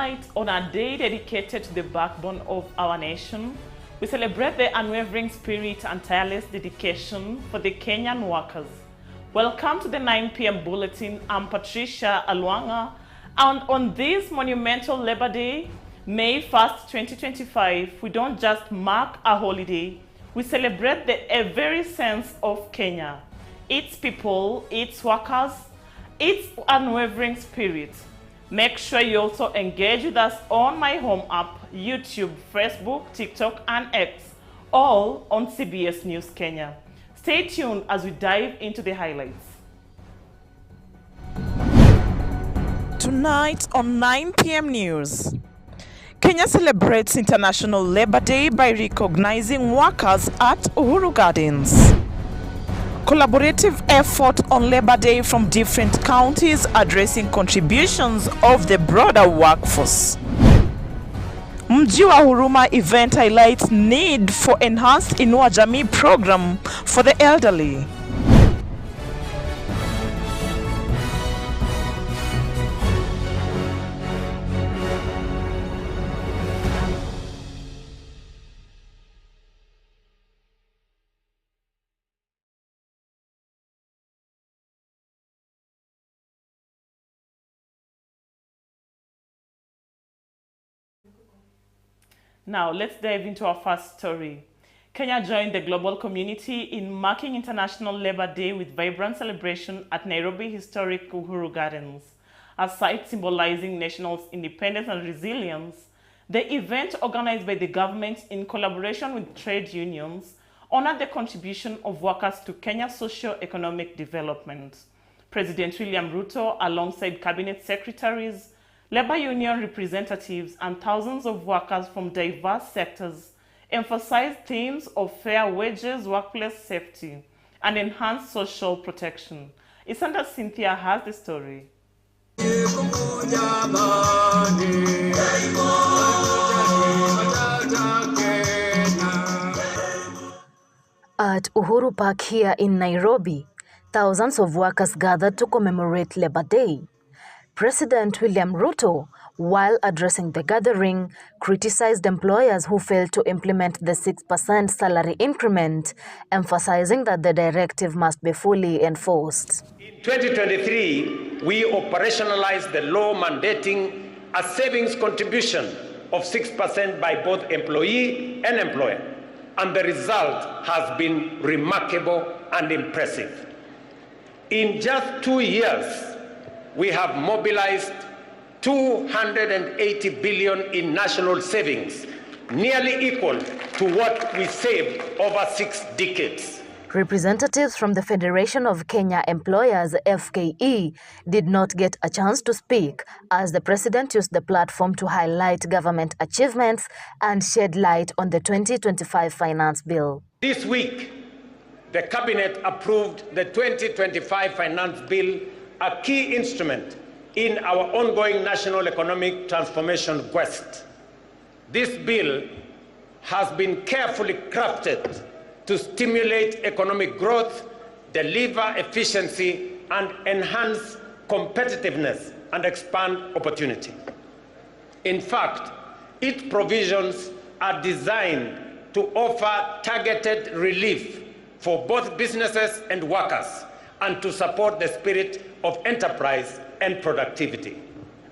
Tonight, on a day dedicated to the backbone of our nation, we celebrate the unwavering spirit and tireless dedication for the Kenyan workers. Welcome to the 9 p.m. bulletin. I'm Patricia ALWANG'A, and on this monumental Labor Day, May 1st, 2025, we don't just mark a holiday, we celebrate the very sense of Kenya, its people, its workers, its unwavering spirit. Make sure you also engage with us on my home app, YouTube, Facebook, TikTok, and X, all on CBS News Kenya. Stay tuned as we dive into the highlights. Tonight on 9 p.m. News, Kenya celebrates International Labor Day by recognizing workers at Uhuru Gardens. Collaborative effort on Labor Day from different counties addressing contributions of the broader workforce. Mji wa Huruma event highlights need for enhanced Inua Jamii program for the elderly. Now, let's dive into our first story. Kenya joined the global community in marking International Labor Day with vibrant celebration at Nairobi historic Uhuru Gardens. A site symbolizing national independence and resilience, the event, organized by the government in collaboration with trade unions, honored the contribution of workers to Kenya's socio-economic development. President William Ruto, alongside cabinet secretaries, labor union representatives, and thousands of workers from diverse sectors emphasized themes of fair wages, workplace safety, and enhanced social protection. Isanda Cynthia has the story. At Uhuru Park here in Nairobi, thousands of workers gathered to commemorate Labor Day. President William Ruto, while addressing the gathering, criticized employers who failed to implement the 6% salary increment, emphasizing that the directive must be fully enforced. In 2023, we operationalized the law mandating a savings contribution of 6% by both employee and employer, and the result has been remarkable and impressive. In just 2 years, we have mobilized 280 billion in national savings, nearly equal to what we saved over 6 decades. Representatives from the Federation of Kenya Employers, FKE, did not get a chance to speak as the president used the platform to highlight government achievements and shed light on the 2025 finance bill. This week, the cabinet approved the 2025 finance bill, a key instrument in our ongoing national economic transformation quest. This bill has been carefully crafted to stimulate economic growth, deliver efficiency, and enhance competitiveness and expand opportunity. In fact, its provisions are designed to offer targeted relief for both businesses and workers, and to support the spirit of enterprise and productivity.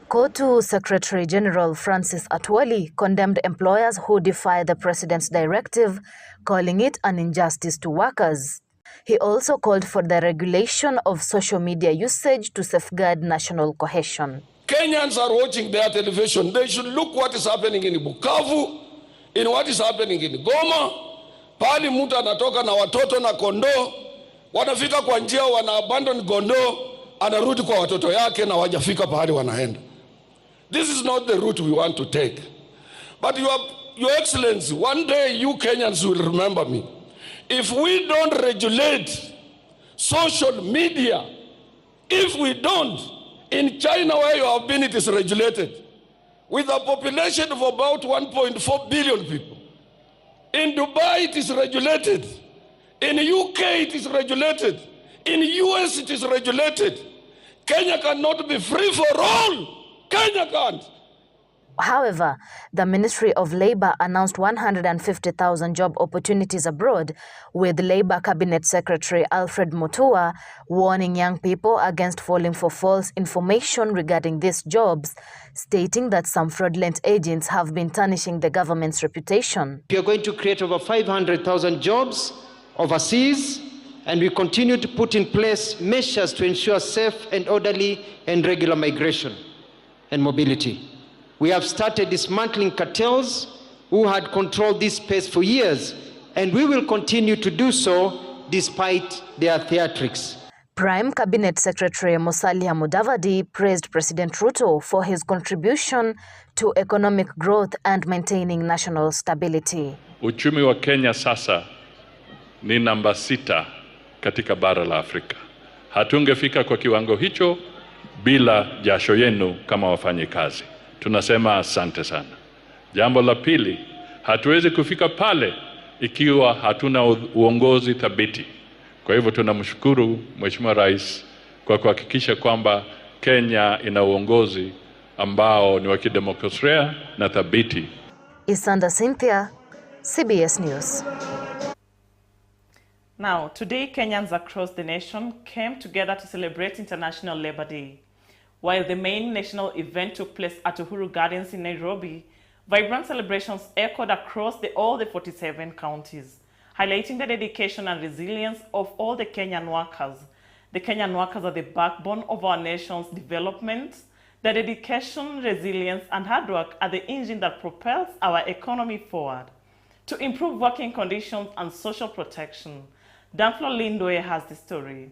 KOTU Secretary General Francis Atwoli condemned employers who defy the president's directive, calling it an injustice to workers. He also called for the regulation of social media usage to safeguard national cohesion. Kenyans are watching their television. They should look what is happening in Bukavu, in what is happening in Goma. Pali mtu anatoka na watoto na kondoo, wanafika kwa njia, wana abandon kondoo, anarudi kwa watoto yake na wajafika pahali wanaenda. This is not the route we want to take. But Your Excellency, one day you Kenyans will remember me. If we don't regulate social media, if we don't, in China where you have been, it is regulated, with a population of about 1.4 billion people. In Dubai it is regulated. In UK it is regulated. In US it is regulated. Kenya cannot be free for all. Kenya can't. However, the Ministry of Labour announced 150,000 job opportunities abroad, with Labour Cabinet Secretary Alfred Mutua warning young people against falling for false information regarding these jobs, stating that some fraudulent agents have been tarnishing the government's reputation. We are going to create over 500,000 jobs overseas, and we continue to put in place measures to ensure safe and orderly and regular migration and mobility. We have started dismantling cartels who had controlled this space for years, and we will continue to do so despite their theatrics. Prime Cabinet Secretary Musalia Mudavadi praised President Ruto for his contribution to economic growth and maintaining national stability. Uchumi wa Kenya sasa ni namba 6 katika bara la Afrika. Hatungefika kwa kiwango hicho bila jasho yenu kama wafanyikazi. Tunasema asante sana. Jambo la pili, hatuwezi kufika pale ikiwa hatuna uongozi thabiti. Kwa hivyo tunamshukuru Mheshimiwa Rais kwa kuhakikisha kwamba Kenya ina uongozi ambao ni wa kidemokrasia na thabiti. Isanda Cynthia, CBS News. Now, today Kenyans across the nation came together to celebrate International Labour Day. While the main national event took place at Uhuru Gardens in Nairobi, vibrant celebrations echoed across all the 47 counties, highlighting the dedication and resilience of all the Kenyan workers. The Kenyan workers are the backbone of our nation's development. Their dedication, resilience, and hard work are the engine that propels our economy forward. To improve working conditions and social protection, Danflo Lindwe has the story.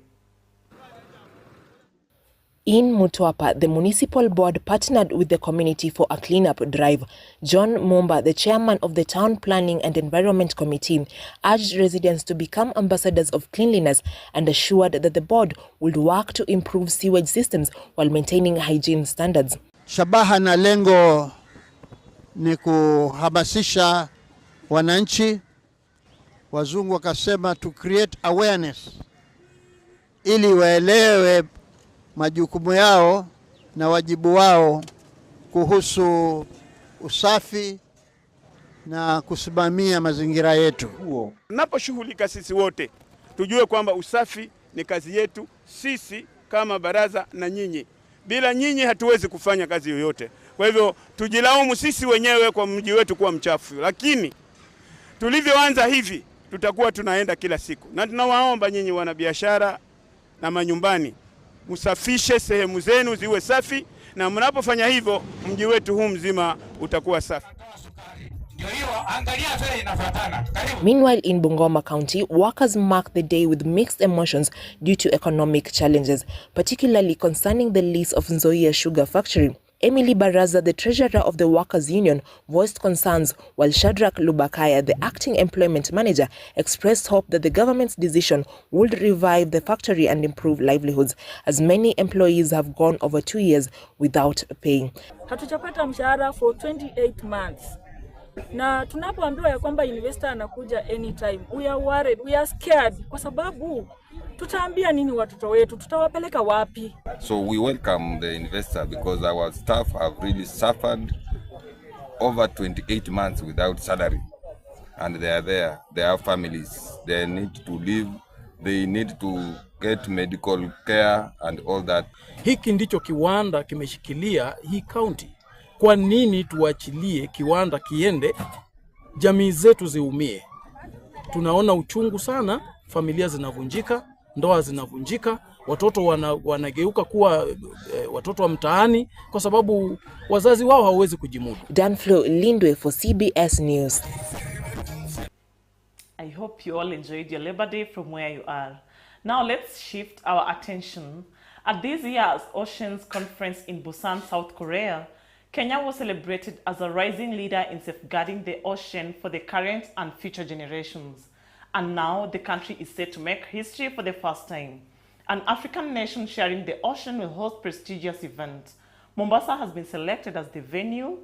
In Mutwapa, the municipal board partnered with the community for a cleanup drive. John Mumba, the chairman of the Town Planning and Environment Committee, urged residents to become ambassadors of cleanliness and assured that the board would work to improve sewage systems while maintaining hygiene standards. Shabaha na lengo ni kuhamasisha wananchi, wazungu wakasema to create awareness, ili waelewe majukumu yao na wajibu wao kuhusu usafi na kusimamia mazingira yetu. Tunaposhughulika sisi wote tujue kwamba usafi ni kazi yetu sisi kama baraza na nyinyi. Bila nyinyi hatuwezi kufanya kazi yoyote. Kwa hivyo tujilaumu sisi wenyewe kwa mji wetu kuwa mchafu, lakini tulivyoanza hivi tutakuwa tunaenda kila siku. Na tunawaomba nyinyi wanabiashara na manyumbani, musafishe sehemu zenu ziwe safi, na mnapofanya hivyo mji wetu huu mzima utakuwa safi. Meanwhile, in Bungoma County, workers mark the day with mixed emotions due to economic challenges, particularly concerning the lease of Nzoia Sugar Factory. Emily Baraza, the treasurer of the Workers' Union, voiced concerns, while Shadrach Lubakaya, the acting employment manager, expressed hope that the government's decision would revive the factory and improve livelihoods, as many employees have gone over 2 years without paying. Hatujapata mshahara for 28 months. Na tunapoambiwa ya kwamba investor anakuja anytime, we are worried, we are scared, kwa sababu tutaambia nini watoto wetu, tutawapeleka wapi? So we welcome the investor because our staff have really suffered over 28 months without salary, and they are there, they have families, they need to live, they need to get medical care and all that. Hiki ndicho kiwanda kimeshikilia hii county. Kwa nini tuachilie kiwanda kiende, jamii zetu ziumie? Tunaona uchungu sana, familia zinavunjika, ndoa zinavunjika, watoto wanageuka kuwa watoto wa mtaani kwa sababu wazazi wao hawawezi kujimudu. Danflo Lindwe for CBS News. I hope you all enjoyed your Labor Day from where you are. Now let's shift our attention. At this year's Oceans Conference in Busan, South Korea, Kenya was celebrated as a rising leader in safeguarding the ocean for the current and future generations. And now the country is set to make history for the first time. An African nation sharing the ocean will host prestigious events. Mombasa has been selected as the venue,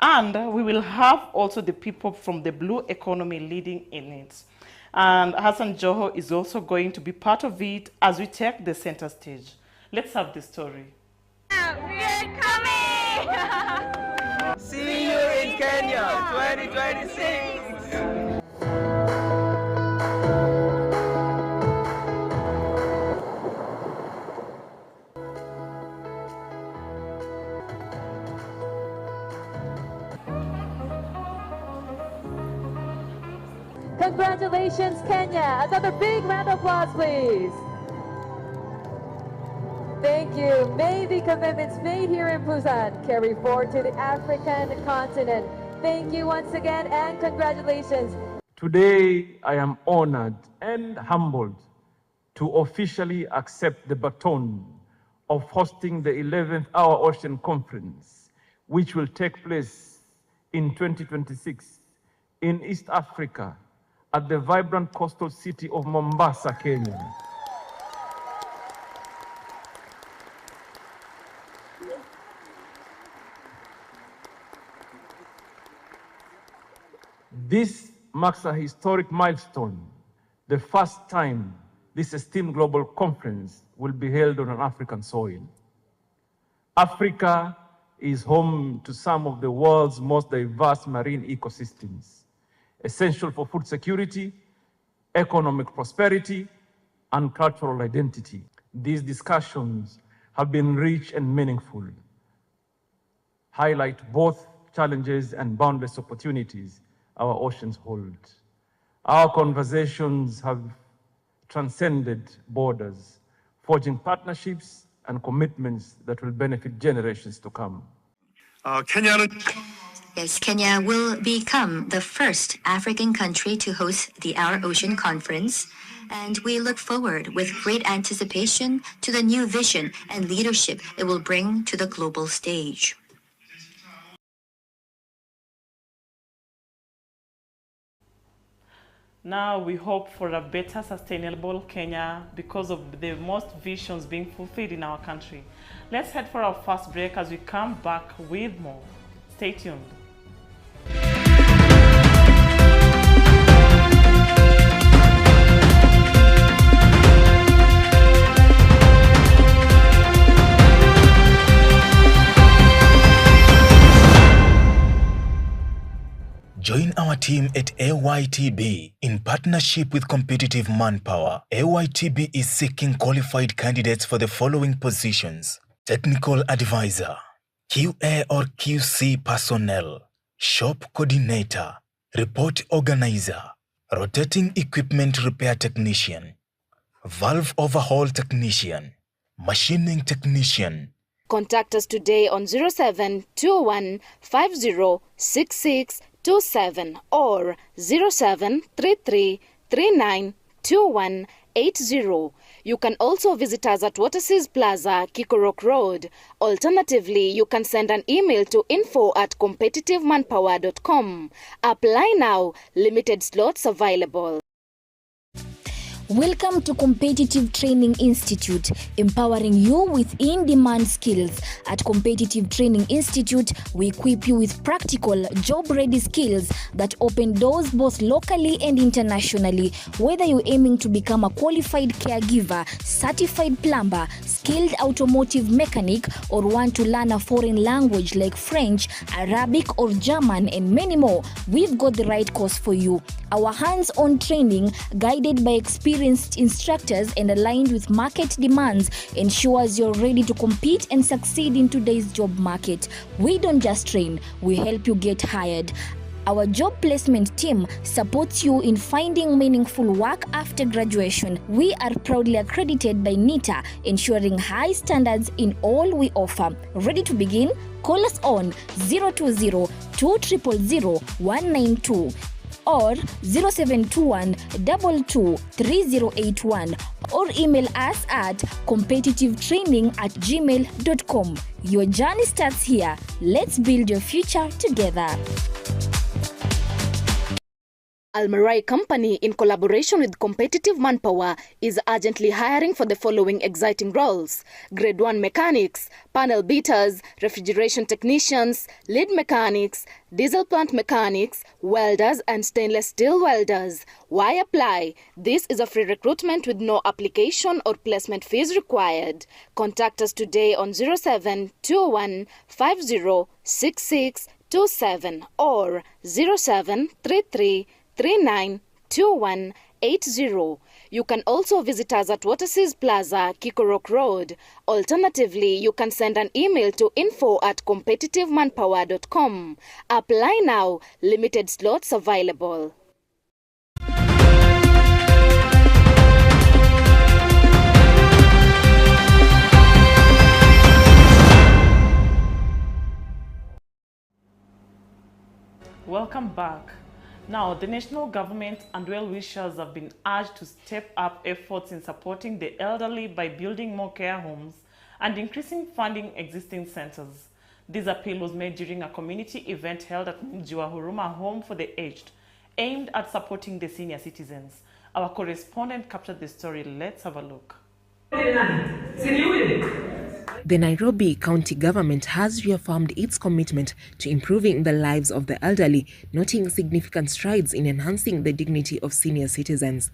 and we will have also the people from the blue economy leading in it. And Hassan Joho is also going to be part of it as we take the center stage. Let's have the story. We are coming! See Kenya 2026. Congratulations, Kenya. Another big round of applause, please. Thank you. May the commitments made here in Busan carry forward to the African continent. Thank you once again and congratulations. Today, I am honored and humbled to officially accept the baton of hosting the 11th Our Ocean Conference, which will take place in 2026 in East Africa at the vibrant coastal city of Mombasa, Kenya. This marks a historic milestone, the first time this esteemed global conference will be held on an African soil. Africa is home to some of the world's most diverse marine ecosystems, essential for food security, economic prosperity, and cultural identity. These discussions have been rich and meaningful, highlight both challenges and boundless opportunities our oceans hold. Our conversations have transcended borders, forging partnerships and commitments that will benefit generations to come. Yes, Kenya will become the first African country to host the Our Ocean Conference, and we look forward with great anticipation to the new vision and leadership it will bring to the global stage. Now we hope for a better sustainable Kenya because of the most visions being fulfilled in our country. Let's head for our first break. As we come back with more. Stay tuned. Join our team at AYTB in partnership with Competitive Manpower. AYTB is seeking qualified candidates for the following positions: Technical Advisor, QA or QC Personnel, Shop Coordinator, Report Organizer, Rotating Equipment Repair Technician, Valve Overhaul Technician, Machining Technician. Contact us today on 0721 506627 or 0733 392180. You can also visit us at Waterseas Plaza, Kikorok Road. Alternatively, you can send an email to info@competitivemanpower.com. Apply now. Limited slots available. Welcome to Competitive Training Institute, empowering you with in-demand skills. At Competitive Training Institute, we equip you with practical, job-ready skills that open doors both locally and internationally. Whether you're aiming to become a qualified caregiver, certified plumber, skilled automotive mechanic, or want to learn a foreign language like French, Arabic, or German, and many more, we've got the right course for you. Our hands-on training, guided by experienced instructors and aligned with market demands, ensures you're ready to compete and succeed in today's job market. We don't just train, we help you get hired. Our job placement team supports you in finding meaningful work after graduation. We are proudly accredited by NITA, ensuring high standards in all we offer. Ready to begin? Call us on 020-200-192 or 0721-223081 or email us at competitivetraining@gmail.com. Your journey starts here. Let's build your future together. Almarai Company, in collaboration with Competitive Manpower, is urgently hiring for the following exciting roles: Grade 1 mechanics, panel beaters, refrigeration technicians, lead mechanics, diesel plant mechanics, welders, and stainless steel welders. Why apply? This is a free recruitment with no application or placement fees required. Contact us today on 0721 5066 27 or 0733 392180. You can also visit us at Waterseas Plaza, Kikorok Road. Alternatively, you can send an email to info@competitivemanpower.com. Apply now. Limited slots available. Welcome back. Now, the national government and well-wishers have been urged to step up efforts in supporting the elderly by building more care homes and increasing funding existing centers. This appeal was made during a community event held at Mjiwa Huruma Home for the Aged, aimed at supporting the senior citizens. Our correspondent captured the story. Let's have a look. The Nairobi County government has reaffirmed its commitment to improving the lives of the elderly, noting significant strides in enhancing the dignity of senior citizens.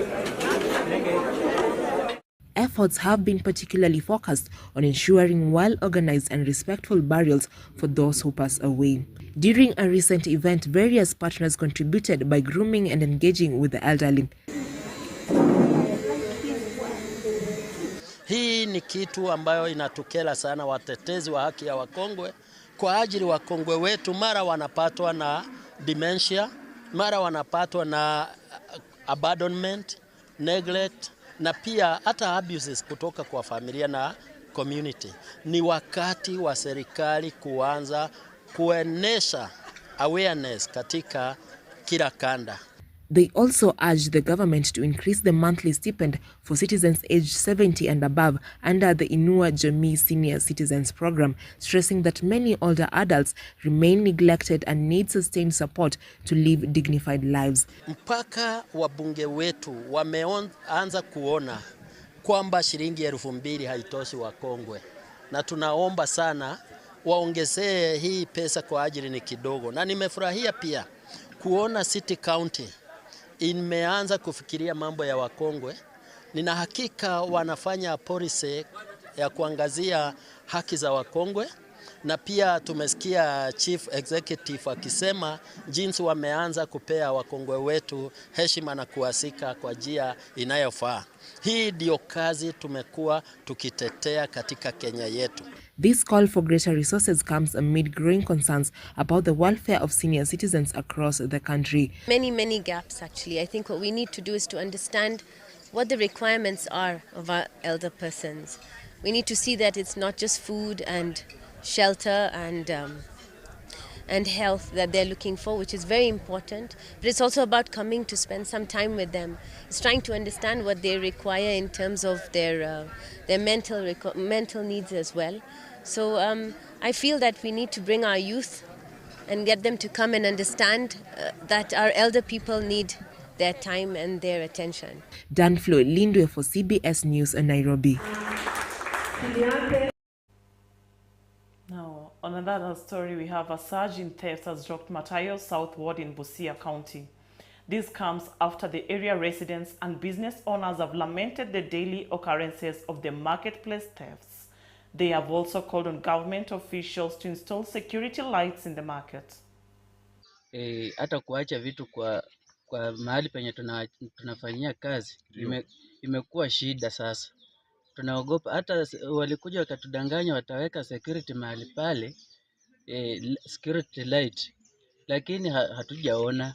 Efforts have been particularly focused on ensuring well-organized and respectful burials for those who pass away. During a recent event, various partners contributed by grooming and engaging with the elderly. Hii ni kitu ambayo inatukela sana watetezi wa haki ya wakongwe, kwa ajili wakongwe wetu mara wanapatwa na dementia, mara wanapatwa na abandonment, neglect na pia hata abuses kutoka kwa familia na community. Ni wakati wa serikali kuanza kuenesha awareness katika kila kanda. They also urged the government to increase the monthly stipend for citizens aged 70 and above under the Inua Jamii Senior Citizens Program, stressing that many older adults remain neglected and need sustained support to live dignified lives. Mpaka wabunge wetu wameanza kuona kwamba shilingi 2,000 haitoshi wakongwe, na tunaomba sana waongezee hii pesa kwa ajili ni kidogo. Na nimefurahia pia kuona City County imeanza kufikiria mambo ya wakongwe. Nina hakika wanafanya policy ya kuangazia haki za wakongwe, na pia tumesikia Chief Executive akisema jinsi wameanza kupea wakongwe wetu heshima na kuwasika kwa njia inayofaa. Hii ndio kazi tumekuwa tukitetea katika Kenya yetu. This call for greater resources comes amid growing concerns about the welfare of senior citizens across the country. Many gaps actually. I think what we need to do is to understand what the requirements are of our elder persons. We need to see that it's not just food and shelter and health that they're looking for, which is very important, but it's also about coming to spend some time with them. It's trying to understand what they require in terms of their mental needs as well. So I feel that we need to bring our youth and get them to come and understand that our elder people need their time and their attention. Danflo Lindwe for CBS News in Nairobi. Now, on another story, we have a surge in thefts has rocked Matayo South Ward in Busia County. This comes after the area residents and business owners have lamented the daily occurrences of the marketplace thefts. They have also called on government officials to install security lights in the market. Hata kuacha vitu kwa mahali penye tunafanyia kazi imekuwa shida sasa. Tunaogopa, hata walikuja wakatudanganya wataweka security mahali pale, security light, lakini hatujaona.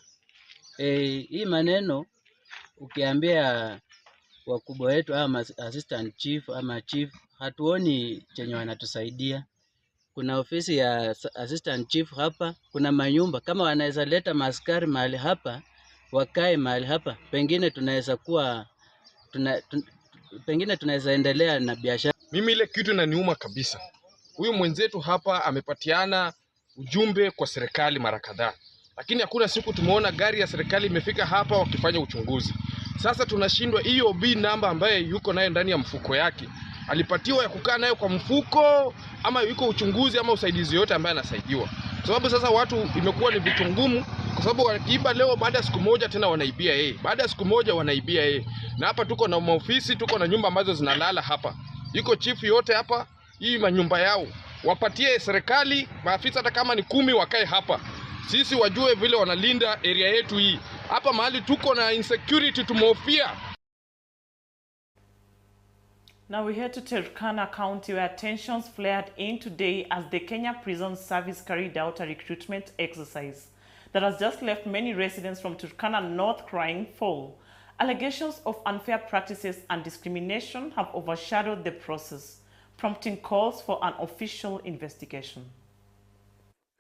Hii maneno ukiambia wakubwa wetu ama assistant chief ama chief, hatuoni chenye wanatusaidia. Kuna ofisi ya assistant chief hapa, kuna manyumba kama wanaweza leta maaskari mahali hapa, wakae mahali hapa, pengine tunaweza kuwa pengine tunaweza endelea na biashara. Mimi ile kitu inaniuma kabisa. Huyu mwenzetu hapa amepatiana ujumbe kwa serikali mara kadhaa, lakini hakuna siku tumeona gari ya serikali imefika hapa wakifanya uchunguzi. Sasa tunashindwa hiyo B namba ambaye yuko nayo ndani ya mfuko yake, alipatiwa ya kukaa nayo kwa mfuko ama yuko uchunguzi ama usaidizi yote ambaye anasaidiwa. Kwa sababu sasa watu imekuwa ni vitu ngumu, kwa sababu wakiiba leo baada ya siku moja tena wanaibia yeye. Baada ya siku moja wanaibia yeye. Na hapa tuko na ofisi, tuko na nyumba ambazo zinalala hapa. Yuko chief yote hapa, hii manyumba yao. wapatie serikali maafisa hata kama ni 10 wakae hapa. Sisi wajue vile wanalinda area yetu hii. Hapa mahali tuko na insecurity tumehofia. Now we head to Turkana County where tensions flared in today as the Kenya Prison Service carried out a recruitment exercise that has just left many residents from Turkana North crying foul. Allegations of unfair practices and discrimination have overshadowed the process, prompting calls for an official investigation.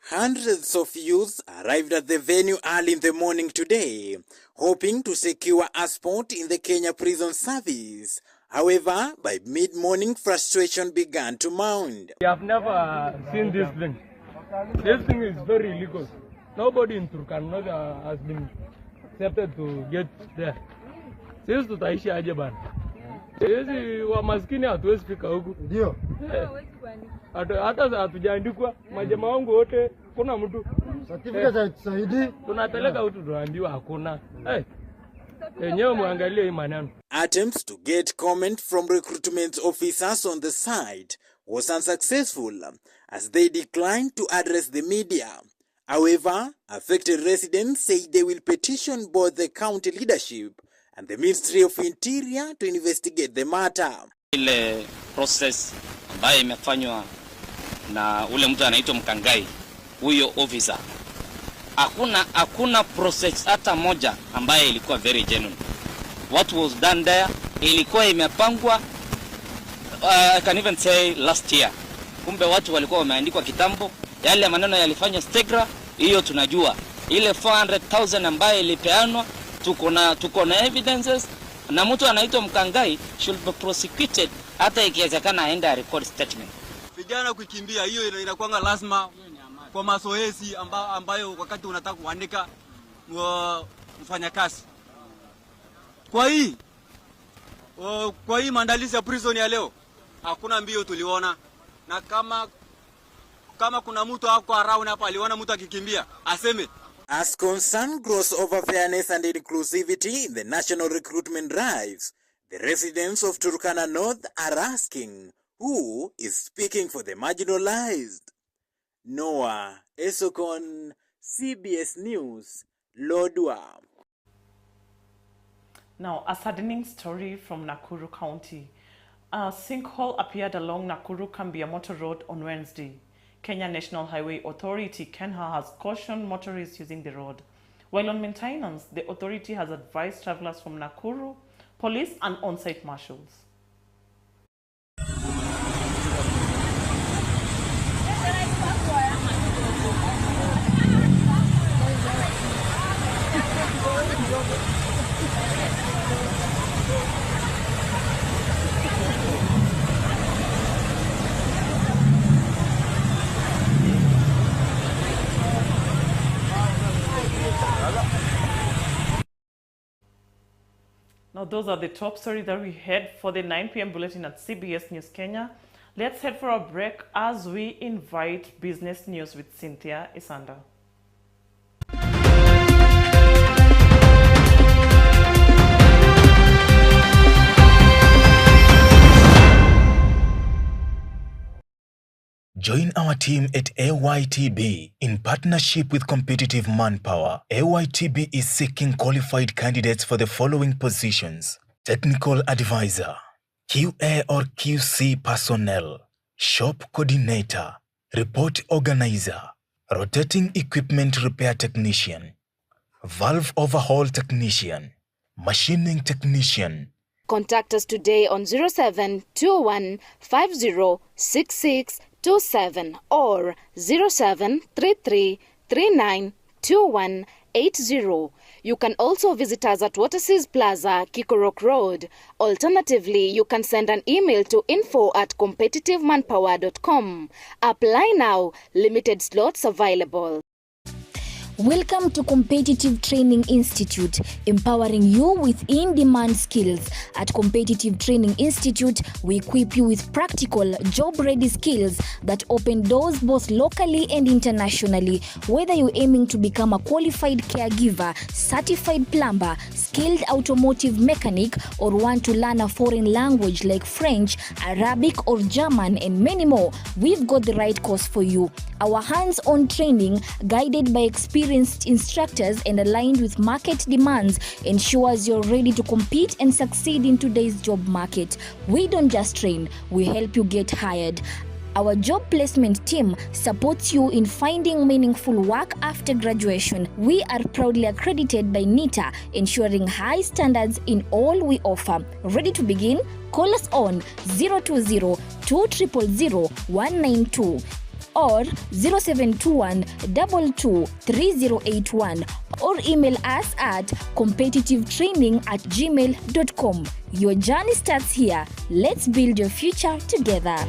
Hundreds of youths arrived at the venue early in the morning today, hoping to secure a spot in the Kenya Prison Service. However, by mid-morning, frustration began to mount. We have never seen this thing. This thing is very illegal. Nobody in Turkana has been accepted to get there. Sisi tutaishi aje bana? Sisi wa maskini hatuwezi fika huku. Ndio. Hata hatujaandikwa, majamaa wangu wote kuna mtu. Certificate zaidi tunapeleka hutu tunaambiwa hakuna. Enyewe muangalie hii maneno. Attempts to get comment from recruitment officers on the site was unsuccessful as they declined to address the media. However, affected residents say they will petition both the county leadership and the Ministry of Interior to investigate the matter. Ile process ambayo imefanywa na ule mtu anaitwa Mkangai, huyo officer, hakuna process hata moja ambayo ilikuwa very genuine. What was done there ilikuwa imepangwa I can even say last year. Kumbe watu walikuwa wameandikwa kitambo, yale maneno yalifanywa stegra, hiyo tunajua. Ile 400,000 ambayo ilipeanwa tuko na evidences, na mtu anaitwa Mkangai should be prosecuted hata ikiwezekana aende record statement. Vijana kukimbia hiyo inakuwa lazima kwa mazoezi ambayo wakati unataka kuandika mfanyakazi. Kwa hii maandalizi ya prison ya leo hakuna mbio tuliona, na kama kuna mtu hapo around hapa aliona mtu akikimbia aseme. As concern grows over fairness and inclusivity in the national recruitment drives, the residents of Turkana North are asking who is speaking for the marginalized. Noah Esokon, CBS News, Lodwar. Now, a saddening story from Nakuru County. A sinkhole appeared along Nakuru-Kambiamoto Road on Wednesday. Kenya National Highway Authority, KENHA, has cautioned motorists using the road. While on maintenance, the authority has advised travelers from Nakuru, police and on-site marshals. Now, those are the top stories that we had for the 9 p.m. bulletin at CBS News Kenya. Let's head for a break as we invite business news with Cynthia Isanda. Join our team at AYTB in partnership with Competitive Manpower. AYTB is seeking qualified candidates for the following positions: Technical Advisor, QA or QC Personnel, Shop Coordinator, Report Organizer, Rotating Equipment Repair Technician, Valve Overhaul Technician, Machining Technician. Contact us today on 0721 506627 or 0733 392180. You can also visit us at Waterseas Plaza, Kikorok Road. Alternatively, you can send an email to info@competitivemanpower.com. Apply now. Limited slots available. Welcome to Competitive Training Institute, empowering you with in-demand skills. At Competitive Training Institute, we equip you with practical, job-ready skills that open doors both locally and internationally. Whether you're aiming to become a qualified caregiver, certified plumber, skilled automotive mechanic, or want to learn a foreign language like French, Arabic, or German, and many more, we've got the right course for you. Our hands-on training, guided by experienced instructors and aligned with market demands, ensures you're ready to compete and succeed in today's job market. We don't just train, we help you get hired. Our job placement team supports you in finding meaningful work after graduation. We are proudly accredited by NITA, ensuring high standards in all we offer. Ready to begin? Call us on 020-200-192 or 0721-223081, or email us at competitivetraining@gmail.com. Your journey starts here. Let's build your future together.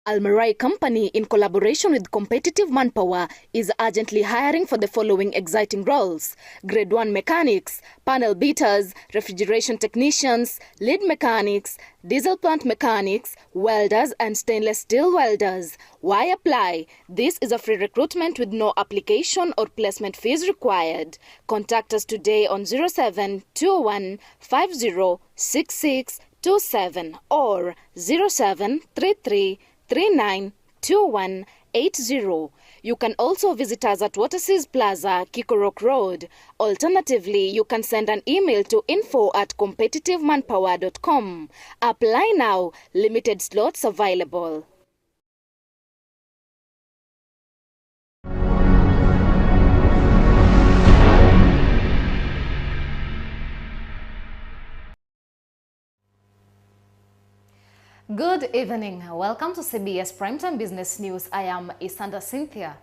Almarai Company, in collaboration with Competitive Manpower, is urgently hiring for the following exciting roles: Grade 1 mechanics, panel beaters, refrigeration technicians, lead mechanics, diesel plant mechanics, welders, and stainless steel welders. Why apply? This is a free recruitment with no application or placement fees required. Contact us today on 0721 506627 or 0733 392180. You can also visit us at Waterseas Plaza, Kikorok Road. Alternatively, you can send an email to info@competitivemanpower.com. Apply now. Limited slots available. Good evening. Welcome to CBS Primetime Business News. I am Isanda Cynthia.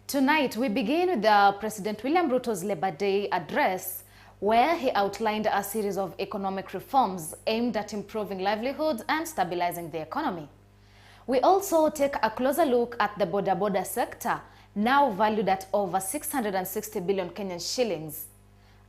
Tonight, we begin with President William Ruto's Labor Day address, where he outlined a series of economic reforms aimed at improving livelihoods and stabilizing the economy. We also take a closer look at the boda sector, now valued at over 660 billion Kenyan shillings.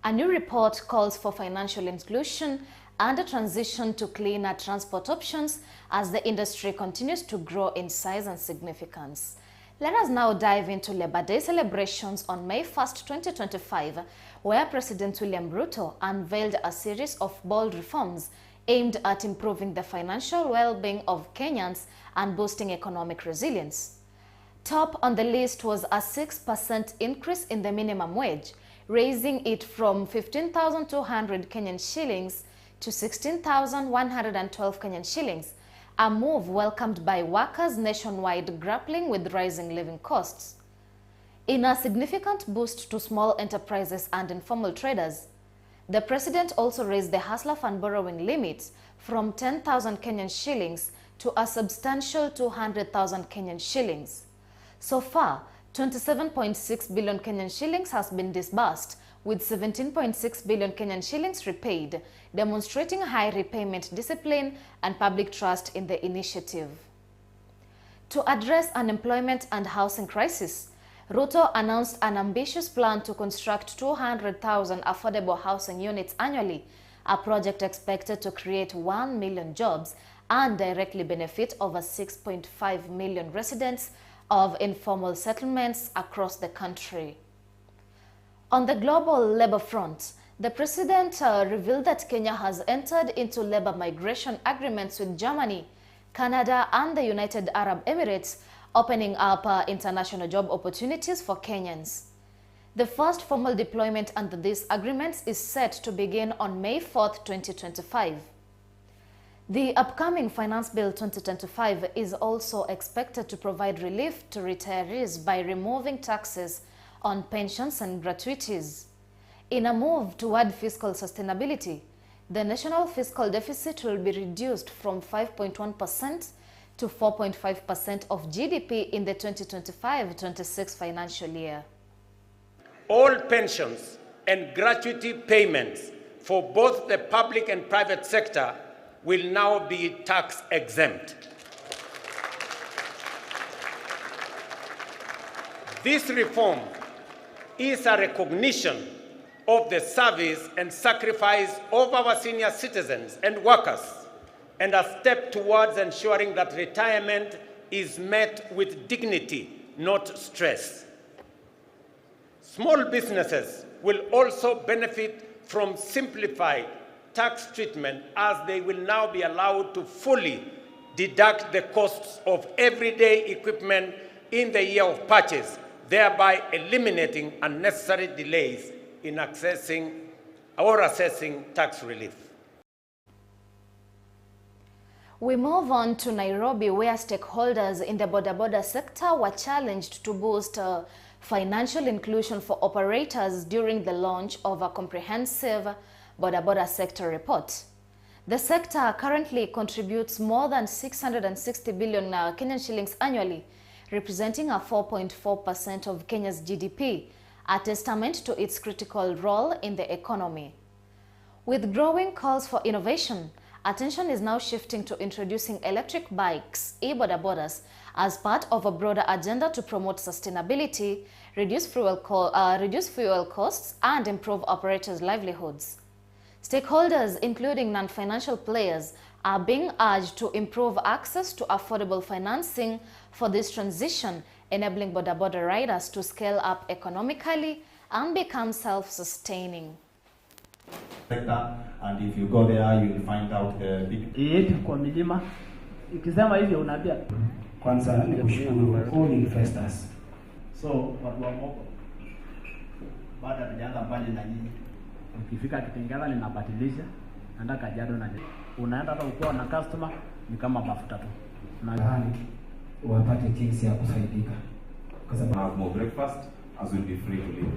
A new report calls for financial inclusion and a transition to cleaner transport options as the industry continues to grow in size and significance. Let us now dive into Labor Day celebrations on May 1st, 2025, where President William Ruto unveiled a series of bold reforms aimed at improving the financial well-being of Kenyans and boosting economic resilience. Top on the list was a 6% increase in the minimum wage, raising it from 15,200 Kenyan shillings to 16,112 Kenyan shillings, a move welcomed by workers nationwide grappling with rising living costs. In a significant boost to small enterprises and informal traders, the president also raised the Hustler Fund borrowing limits from 10,000 Kenyan shillings to a substantial 200,000 Kenyan shillings. So far, 27.6 billion Kenyan shillings has been disbursed, with 17.6 billion Kenyan shillings repaid, demonstrating high repayment discipline and public trust in the initiative. To address unemployment and housing crisis, Ruto announced an ambitious plan to construct 200,000 affordable housing units annually, a project expected to create 1 million jobs and directly benefit over 6.5 million residents of informal settlements across the country. On the global labor front, the president revealed that Kenya has entered into labor migration agreements with Germany, Canada, and the United Arab Emirates, opening up international job opportunities for Kenyans. The first formal deployment under these agreements is set to begin on May 4th, 2025. The upcoming Finance Bill 2025 is also expected to provide relief to retirees by removing taxes on pensions and gratuities. In a move toward fiscal sustainability, the national fiscal deficit will be reduced from 5.1% to 4.5% of GDP in the 2025-26 financial year. All pensions and gratuity payments for both the public and private sector will now be tax exempt. This reform is a recognition of the service and sacrifice of our senior citizens and workers, and a step towards ensuring that retirement is met with dignity, not stress. Small businesses will also benefit from simplified tax treatment, as they will now be allowed to fully deduct the costs of everyday equipment in the year of purchase, thereby eliminating unnecessary delays in accessing or assessing tax relief. We move on to Nairobi, where stakeholders in the boda sector were challenged to boost financial inclusion for operators during the launch of a comprehensive boda sector report. The sector currently contributes more than 660 billion Kenyan shillings annually, representing a 4.4% of Kenya's GDP, a testament to its critical role in the economy. With growing calls for innovation, attention is now shifting to introducing electric bikes, e-bodabodas, as part of a broader agenda to promote sustainability, reduce fuel costs, and improve operators' livelihoods. Stakeholders, including non-financial players, are being urged to improve access to affordable financing for this transition, enabling boda riders to scale up economically and become self-sustaining. And if you go there, you will find out big kwa milima ikisema hivyo unaambia kwanza ni kushukuru all investors. So watu wa moko baada tujaanza mbali na nyinyi, ukifika Kitengela ninabadilisha naenda Kajiado na unaenda hata ukiwa na customer ni kama mafuta tu na wapate jinsi ya kusaidika kwa sababu have more breakfast as will be free to live.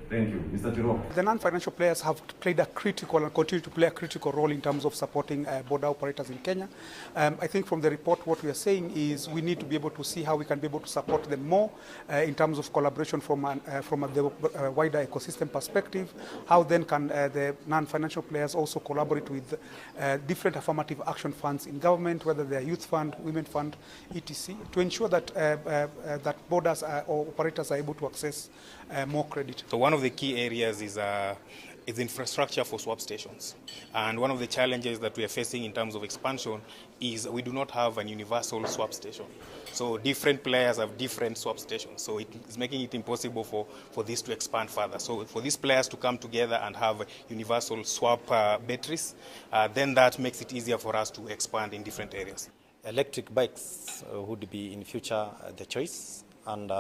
Thank you. Mr. Tiro. The non-financial players have played a critical and continue to play a critical role in terms of supporting border operators in Kenya. I think from the report what we are saying is we need to be able to see how we can be able to support them more in terms of collaboration from the wider ecosystem perspective. How then can the non-financial players also collaborate with different affirmative action funds in government, whether they are youth fund, women fund, etc., to ensure that that borders or operators are able to access more credit. So one of the key areas is infrastructure for swap stations. And one of the challenges that we are facing in terms of expansion is we do not have an universal swap station. So different players have different swap stations. So it is making it impossible for this to expand further. So for these players to come together and have universal swap batteries, then that makes it easier for us to expand in different areas. Electric bikes would be in future the choice. And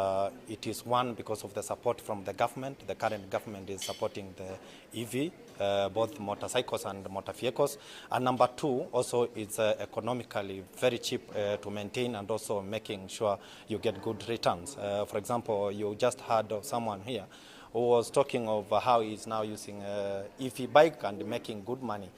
it is one because of the support from the government. The current government is supporting the EV, both motorcycles and motor vehicles. And number two, also it's economically very cheap to maintain and also making sure you get good returns. For example, you just heard of someone here who was talking of how he's now using EV bike and making good money.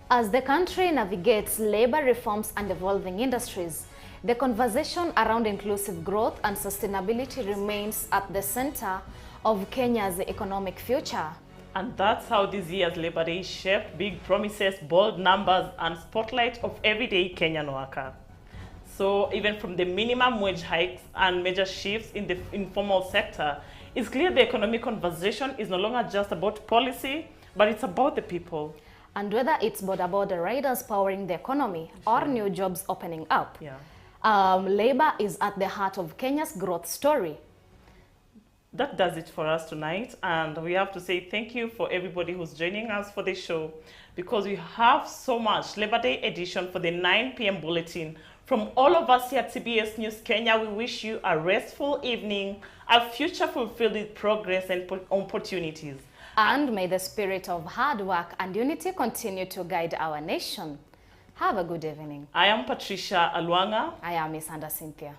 As the country navigates labor reforms and evolving industries, the conversation around inclusive growth and sustainability remains at the center of Kenya's economic future. And that's how this year's Labor Day shaped big promises, bold numbers, and spotlight of everyday Kenyan worker. So even from the minimum wage hikes and major shifts in the informal sector, it's clear the economic conversation is no longer just about policy, but it's about the people. And whether it's boda riders powering the economy or new jobs opening up, labor is at the heart of Kenya's growth story. That does it for us tonight, and we have to say thank you for everybody who's joining us for this show, because we have so much Labor Day edition for the 9 p.m. bulletin. From all of us here at CBS News Kenya, we wish you a restful evening, a future fulfilled with progress and opportunities. And may the spirit of hard work and unity continue to guide our nation. Have a good evening. I am Patricia ALWANG'A. I am Miss Cynthia.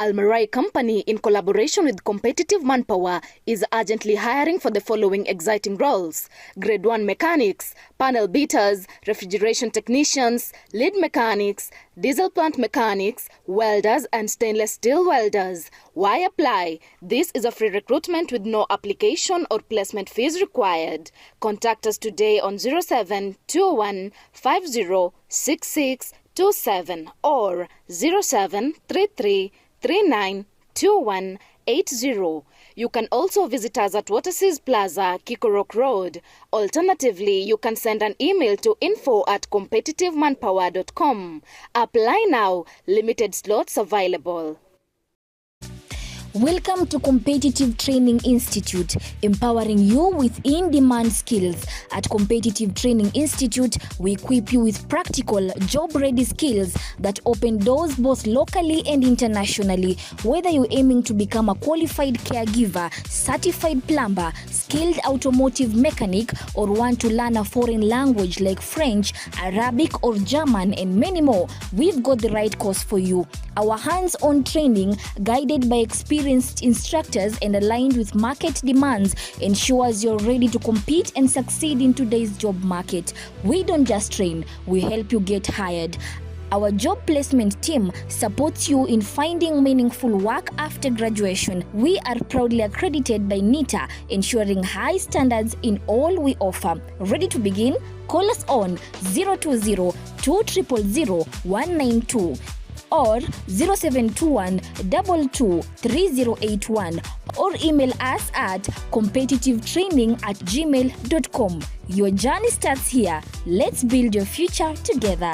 Almarai Company, in collaboration with Competitive Manpower, is urgently hiring for the following exciting roles: Grade 1 mechanics, panel beaters, refrigeration technicians, lead mechanics, diesel plant mechanics, welders, and stainless steel welders. Why apply? This is a free recruitment with no application or placement fees required. Contact us today on 0721 506627 or 0733 392180. You can also visit us at Waterseas Plaza, Kikorok Road. Alternatively, you can send an email to info@competitivemanpower.com. Apply now. Limited slots available. Welcome to Competitive Training Institute, empowering you with in-demand skills. At Competitive Training Institute, we equip you with practical, job-ready skills that open doors both locally and internationally. Whether you're aiming to become a qualified caregiver, certified plumber, skilled automotive mechanic, or want to learn a foreign language like French, Arabic, or German, and many more, we've got the right course for you. Our hands-on training, guided by experienced instructors and aligned with market demands, ensures you're ready to compete and succeed in today's job market. We don't just train, we help you get hired. Our job placement team supports you in finding meaningful work after graduation. We are proudly accredited by NITA, ensuring high standards in all we offer. Ready to begin? Call us on 020-200-192. or 0721-223081, or email us at competitivetraining@gmail.com. Your journey starts here. Let's build your future together.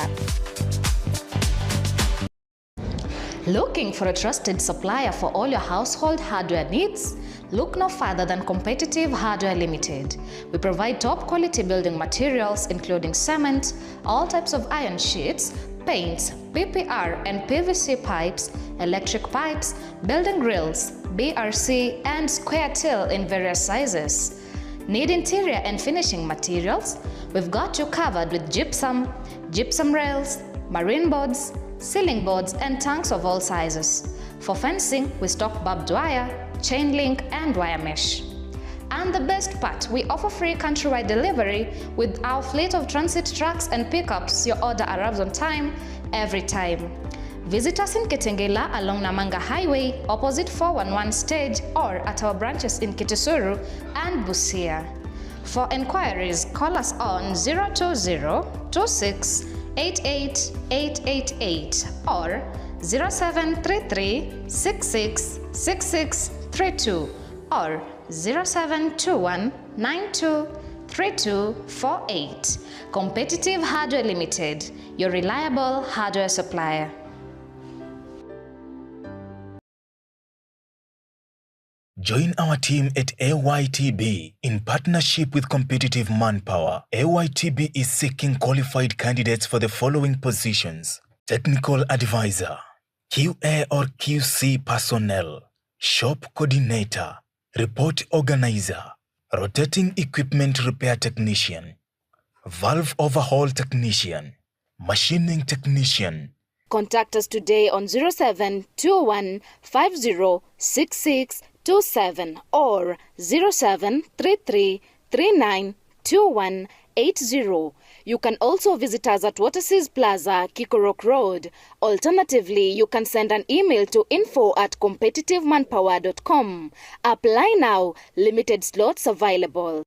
Looking for a trusted supplier for all your household hardware needs? Look no further than Competitive Hardware Limited. We provide top quality building materials including cement, all types of iron sheets, paints, PPR and PVC pipes, electric pipes, building grills, BRC and square till in various sizes. Need interior and finishing materials? We've got you covered with gypsum rails, marine boards, ceiling boards and tanks of all sizes. For fencing, we stock barbed wire, chain link and wire mesh. And the best part, we offer free countrywide delivery with our fleet of transit trucks and pickups. Your order arrives on time, every time. Visit us in Kitengela along Namanga Highway, opposite 411 stage, or at our branches in Kitisuru and Busia. For enquiries, call us on 020-2688-888 or 0733-666632 or 0721-923248. Competitive Hardware Limited, your reliable hardware supplier. Join our team at AYTB in partnership with Competitive Manpower. AYTB is seeking qualified candidates for the following positions: Technical Advisor, QA or QC Personnel, Shop Coordinator, Report Organizer, Rotating Equipment Repair Technician, Valve Overhaul Technician, Machining Technician. Contact us today on 0721 506627 or 0733 392180. You can also visit us at Waterseas Plaza, Kikorok Road. Alternatively, you can send an email to info@competitivemanpower.com. Apply now. Limited slots available.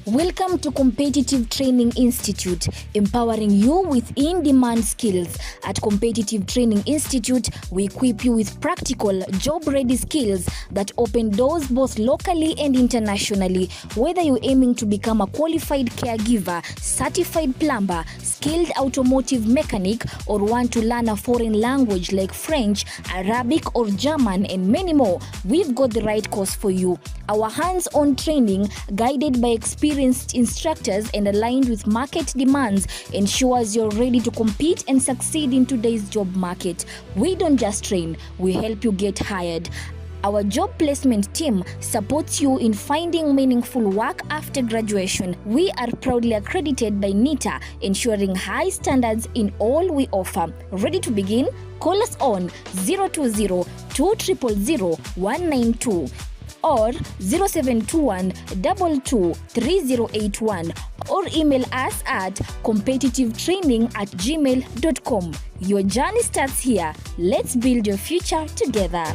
Welcome to Competitive Training Institute, empowering you with in-demand skills. At Competitive Training Institute, we equip you with practical, job-ready skills that open doors both locally and internationally. Whether you're aiming to become a qualified caregiver, certified plumber, skilled automotive mechanic, or want to learn a foreign language like French, Arabic, or German, and many more, we've got the right course for you. Our hands-on training, guided by experienced instructors and aligned with market demands, ensures you're ready to compete and succeed in today's job market. We don't just train, we help you get hired. Our job placement team supports you in finding meaningful work after graduation. We are proudly accredited by NITA, ensuring high standards in all we offer. Ready to begin? Call us on 020-200-192 or 0721-223081 or email us at competitivetraining@gmail.com. Your journey starts here. Let's build your future together.